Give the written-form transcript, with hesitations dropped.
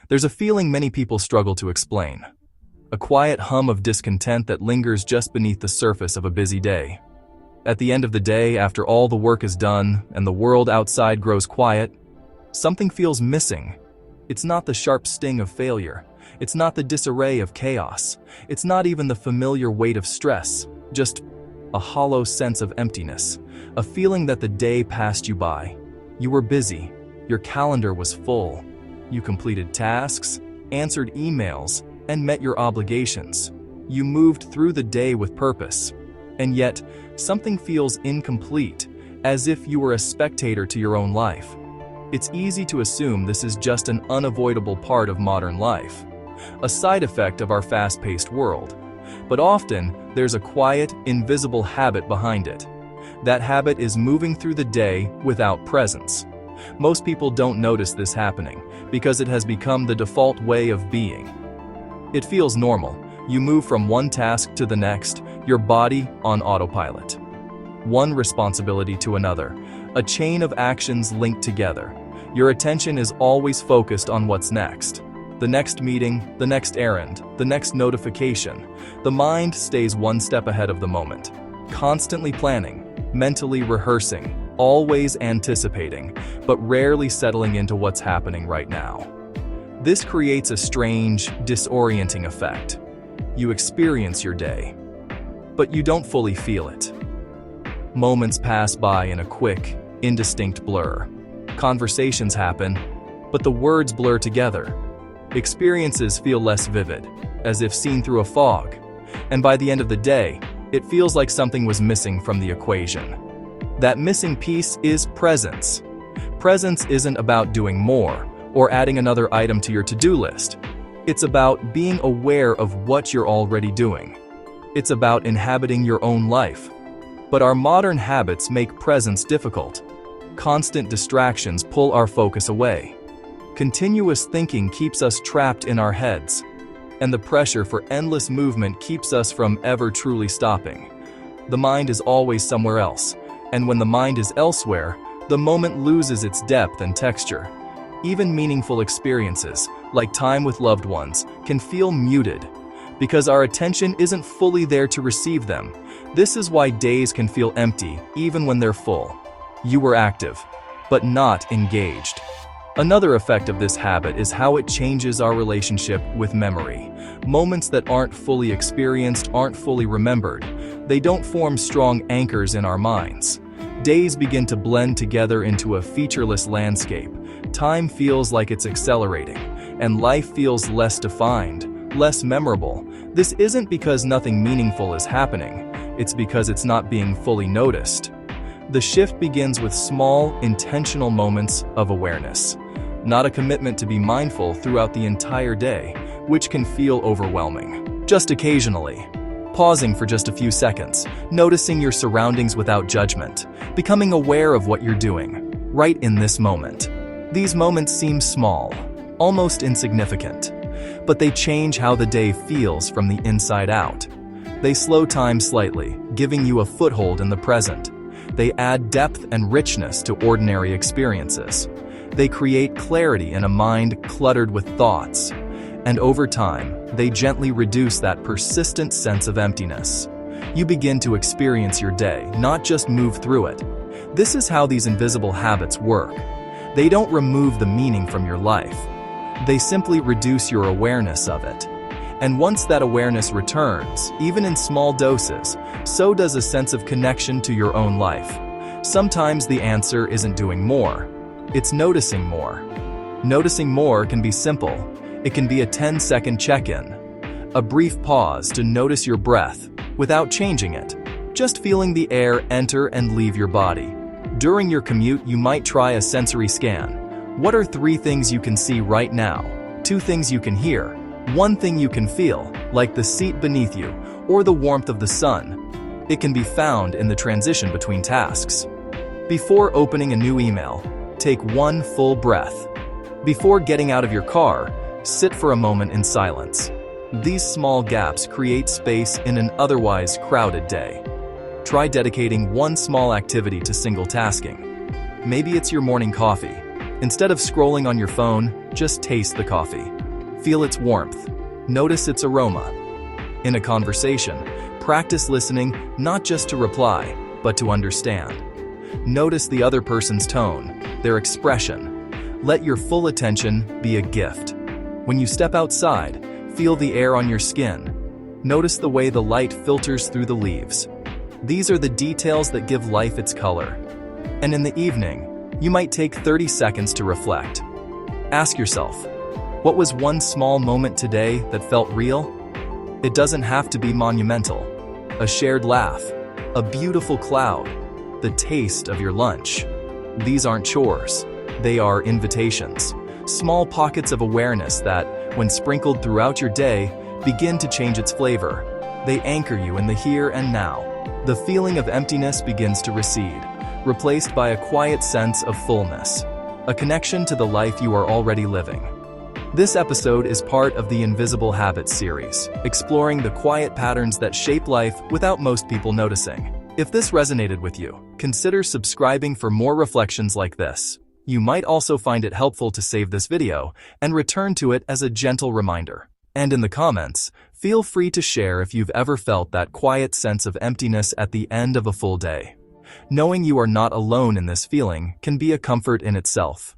There's a feeling many people struggle to explain. A quiet hum of discontent that lingers just beneath the surface of a busy day. At the end of the day, after all the work is done and the world outside grows quiet, something feels missing. It's not the sharp sting of failure. It's not the disarray of chaos. It's not even the familiar weight of stress. Just a hollow sense of emptiness. A feeling that the day passed you by. You were busy. Your calendar was full. You completed tasks, answered emails, and met your obligations. You moved through the day with purpose. And yet, something feels incomplete, as if you were a spectator to your own life. It's easy to assume this is just an unavoidable part of modern life, a side effect of our fast-paced world. But often, there's a quiet, invisible habit behind it. That habit is moving through the day without presence. Most people don't notice this happening because it has become the default way of being. It feels normal. You move from one task to the next, your body on autopilot. One responsibility to another, a chain of actions linked together. Your attention is always focused on what's next. The next meeting, the next errand, the next notification. The mind stays one step ahead of the moment, constantly planning, mentally rehearsing, always anticipating, but rarely settling into what's happening right now. This creates a strange, disorienting effect. You experience your day, but you don't fully feel it. Moments pass by in a quick, indistinct blur. Conversations happen, but the words blur together. Experiences feel less vivid, as if seen through a fog. And by the end of the day, it feels like something was missing from the equation. That missing piece is presence. Presence isn't about doing more or adding another item to your to-do list. It's about being aware of what you're already doing. It's about inhabiting your own life. But our modern habits make presence difficult. Constant distractions pull our focus away. Continuous thinking keeps us trapped in our heads. And the pressure for endless movement keeps us from ever truly stopping. The mind is always somewhere else. And when the mind is elsewhere, the moment loses its depth and texture. Even meaningful experiences, like time with loved ones, can feel muted because our attention isn't fully there to receive them. This is why days can feel empty, even when they're full. You were active, but not engaged. Another effect of this habit is how it changes our relationship with memory. Moments that aren't fully experienced aren't fully remembered. They don't form strong anchors in our minds. Days begin to blend together into a featureless landscape. Time feels like it's accelerating, and life feels less defined, less memorable. This isn't because nothing meaningful is happening. It's because it's not being fully noticed. The shift begins with small, intentional moments of awareness. Not a commitment to be mindful throughout the entire day, which can feel overwhelming. Just occasionally. Pausing for just a few seconds, noticing your surroundings without judgment, becoming aware of what you're doing, right in this moment. These moments seem small, almost insignificant, but they change how the day feels from the inside out. They slow time slightly, giving you a foothold in the present. They add depth and richness to ordinary experiences. They create clarity in a mind cluttered with thoughts. And over time, they gently reduce that persistent sense of emptiness. You begin to experience your day, not just move through it. This is how these invisible habits work. They don't remove the meaning from your life. They simply reduce your awareness of it. And once that awareness returns, even in small doses, so does a sense of connection to your own life. Sometimes the answer isn't doing more. It's noticing more. Noticing more can be simple. It can be a 10-second check-in, a brief pause to notice your breath without changing it, just feeling the air enter and leave your body. During your commute, you might try a sensory scan. What are 3 things you can see right now? 2 things you can hear? 1 thing you can feel, like the seat beneath you or the warmth of the sun? It can be found in the transition between tasks. Before opening a new email, take 1 full breath. Before getting out of your car, sit for a moment in silence. These small gaps create space in an otherwise crowded day. Try dedicating 1 small activity to single tasking. Maybe it's your morning coffee, Instead of scrolling on your phone, just taste the coffee. Feel its warmth. Notice its aroma. In a conversation, practice listening not just to reply, but to understand. Notice the other person's tone, their expression. Let your full attention be a gift. When you step outside, feel the air on your skin. Notice the way the light filters through the leaves. These are the details that give life its color. And in the evening, you might take 30 seconds to reflect. Ask yourself, what was one small moment today that felt real? It doesn't have to be monumental. A shared laugh, a beautiful cloud, the taste of your lunch. These aren't chores. They are invitations. Small pockets of awareness that, when sprinkled throughout your day, begin to change its flavor. They anchor you in the here and now. The feeling of emptiness begins to recede, replaced by a quiet sense of fullness, a connection to the life you are already living. This episode is part of the Invisible Habits series, exploring the quiet patterns that shape life without most people noticing. If this resonated with you, consider subscribing for more reflections like this. You might also find it helpful to save this video and return to it as a gentle reminder. And in the comments, feel free to share if you've ever felt that quiet sense of emptiness at the end of a full day. Knowing you are not alone in this feeling can be a comfort in itself.